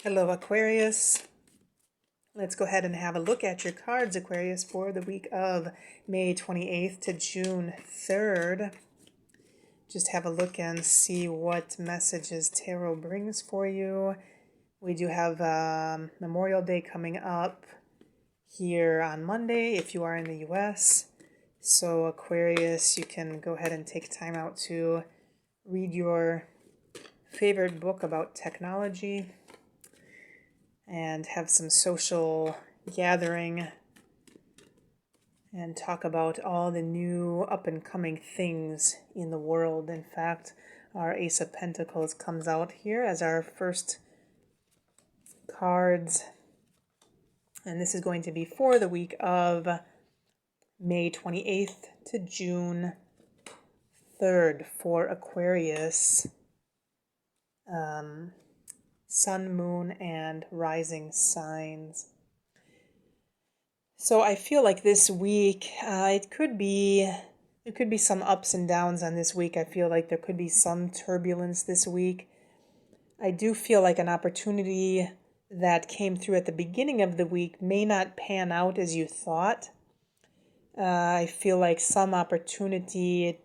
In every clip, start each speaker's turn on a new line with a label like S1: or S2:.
S1: Hello, Aquarius. Let's go ahead and have a look at your cards, Aquarius, for the week of May 28th to June 3rd. Just have a look and see what messages tarot brings for you. We do have Memorial Day coming up here on Monday if you are in the US. So, Aquarius, you can go ahead and take time out to read your favorite book about technology and have some social gathering and talk about all the new up and coming things in the world. In fact, our Ace of Pentacles comes out here as our first cards, and this is going to be for the week of May 28th to June 3rd for Aquarius. Sun, moon, and rising signs. So I feel like this week, there could be some ups and downs on this week. I feel like there could be some turbulence this week. I do feel like an opportunity that came through at the beginning of the week may not pan out as you thought. I feel like some opportunity,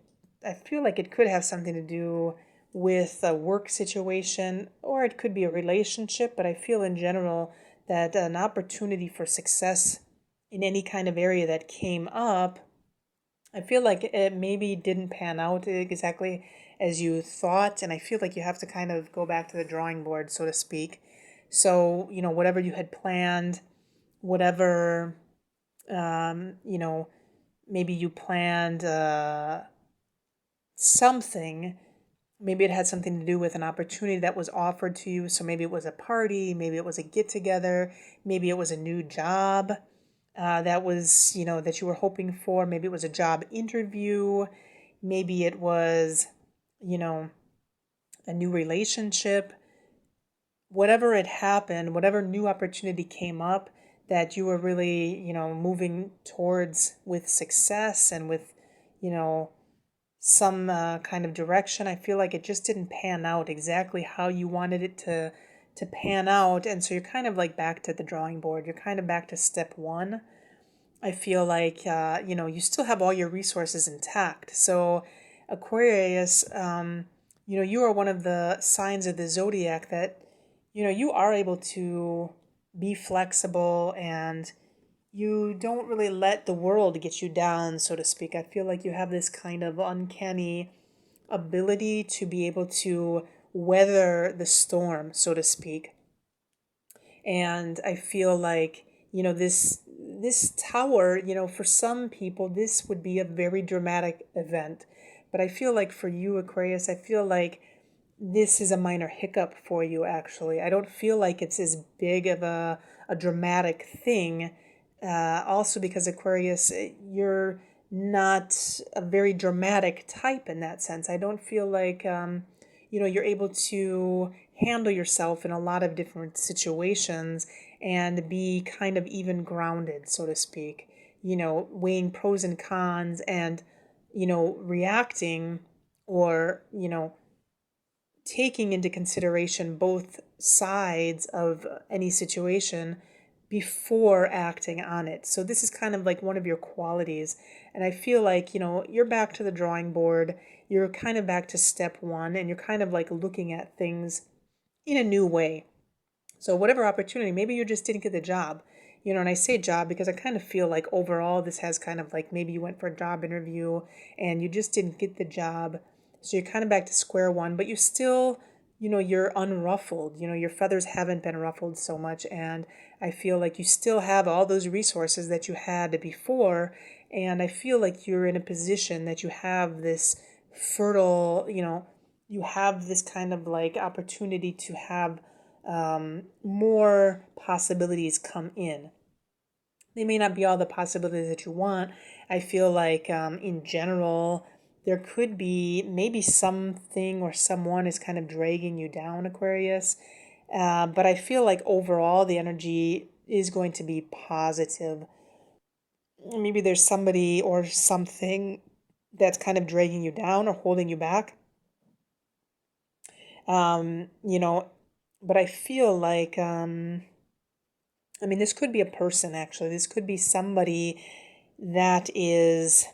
S1: I feel like it could have something to do with a work situation, or it could be a relationship, but I feel in general that an opportunity for success in any kind of area that came up, I feel like it maybe didn't pan out exactly as you thought, and I feel like you have to kind of go back to the drawing board, so to speak. So, whatever you had planned, whatever, maybe you planned something. Maybe it had something to do with an opportunity that was offered to you. So maybe it was a party, maybe it was a get together, maybe it was a new job that was, that you were hoping for. Maybe it was a job interview. Maybe it was, a new relationship. Whatever had happened, whatever new opportunity came up that you were really, moving towards with success and with, some kind of direction. I feel like it just didn't pan out exactly how you wanted it to pan out, and so you're kind of like back to the drawing board. You're kind of back to step one. I feel like you still have all your resources intact. So Aquarius, you are one of the signs of the zodiac that you are able to be flexible, and you don't really let the world get you down, so to speak. I feel like you have this kind of uncanny ability to be able to weather the storm, so to speak. And I feel like, this tower, for some people, this would be a very dramatic event. But I feel like for you, Aquarius, I feel like this is a minor hiccup for you, actually. I don't feel like it's as big of a dramatic thing. Also, because Aquarius, you're not a very dramatic type in that sense. I don't feel like, you're able to handle yourself in a lot of different situations and be kind of even grounded, so to speak. Weighing pros and cons and, reacting or, taking into consideration both sides of any situation before acting on it. So this is kind of like one of your qualities. And I feel like, you're back to the drawing board. You're kind of back to step one, and you're kind of like looking at things in a new way. So whatever opportunity, maybe you just didn't get the job. And I say job because I kind of feel like overall this has kind of like maybe you went for a job interview and you just didn't get the job. So you're kind of back to square one, but you still, you're unruffled. Your feathers haven't been ruffled so much. And I feel like you still have all those resources that you had before. And I feel like you're in a position that you have this fertile, you have this kind of like opportunity to have more possibilities come in. They may not be all the possibilities that you want. I feel like in general, there could be maybe something or someone is kind of dragging you down, Aquarius. But I feel like overall the energy is going to be positive. Maybe there's somebody or something that's kind of dragging you down or holding you back. Um, you know, But I feel like, I mean, this could be a person actually. This could be somebody that is,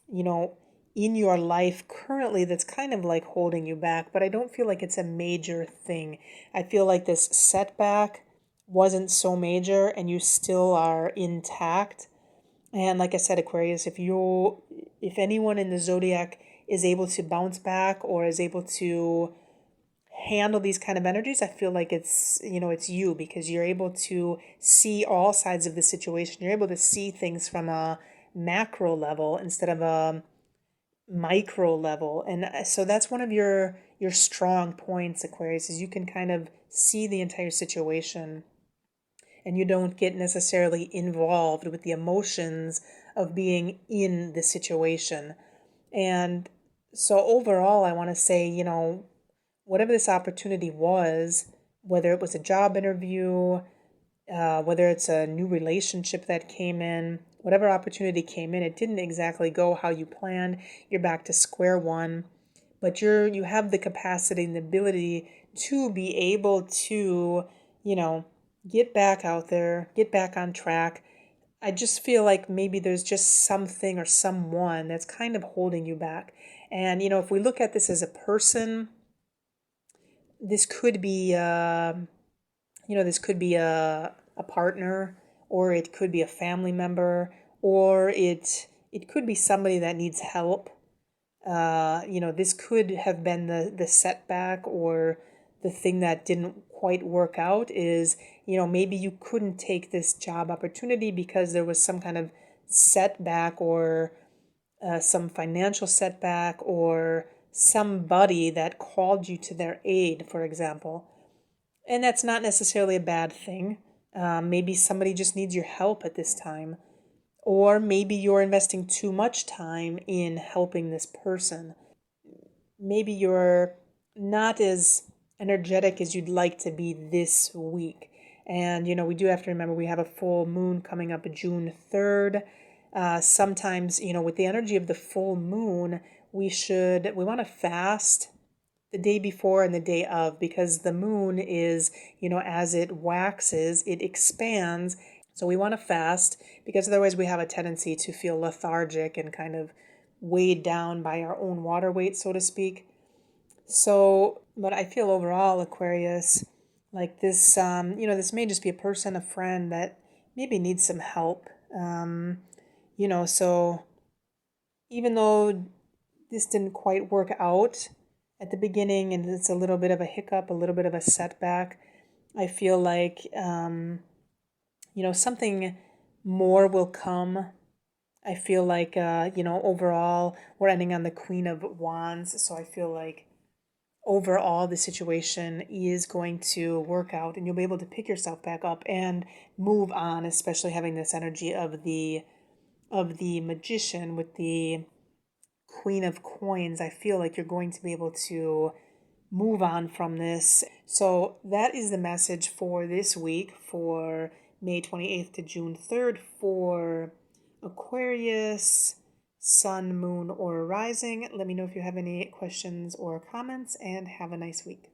S1: you know, in your life currently that's kind of like holding you back, but I don't feel like it's a major thing. I feel like this setback wasn't so major and you still are intact. And like I said, Aquarius, if anyone in the zodiac is able to bounce back or is able to handle these kind of energies, I feel like it's you, because you're able to see all sides of the situation. You're able to see things from a macro level instead of a micro level. And so that's one of your strong points, Aquarius, is you can kind of see the entire situation and you don't get necessarily involved with the emotions of being in the situation. And so overall, I want to say, whatever this opportunity was, whether it was a job interview, whether it's a new relationship that came in, whatever opportunity came in, it didn't exactly go how you planned. You're back to square one, but you have the capacity and the ability to be able to, you know, get back out there, get back on track. I just feel like maybe there's just something or someone that's kind of holding you back. And, if we look at this as a person, this could be, this could be a partner, or it could be a family member, or it could be somebody that needs help. This could have been the setback or the thing that didn't quite work out is, maybe you couldn't take this job opportunity because there was some kind of setback or some financial setback or somebody that called you to their aid, for example. And that's not necessarily a bad thing. Maybe somebody just needs your help at this time. Or maybe you're investing too much time in helping this person. Maybe you're not as energetic as you'd like to be this week. And, we do have to remember we have a full moon coming up June 3rd. Sometimes, with the energy of the full moon, we want to fast the day before and the day of, because the moon is, as it waxes, it expands. So we want to fast because otherwise we have a tendency to feel lethargic and kind of weighed down by our own water weight, so to speak. So, but I feel overall, Aquarius, like this, this may just be a person, a friend that maybe needs some help. So even though this didn't quite work out at the beginning and it's a little bit of a hiccup, a little bit of a setback, I feel like, something more will come. I feel like, overall, we're ending on the Queen of Wands. So I feel like overall the situation is going to work out and you'll be able to pick yourself back up and move on, especially having this energy of the magician with the Queen of Coins. I feel like you're going to be able to move on from this. So that is the message for this week, for May 28th to June 3rd, for Aquarius, Sun, Moon, or Rising. Let me know if you have any questions or comments, and have a nice week.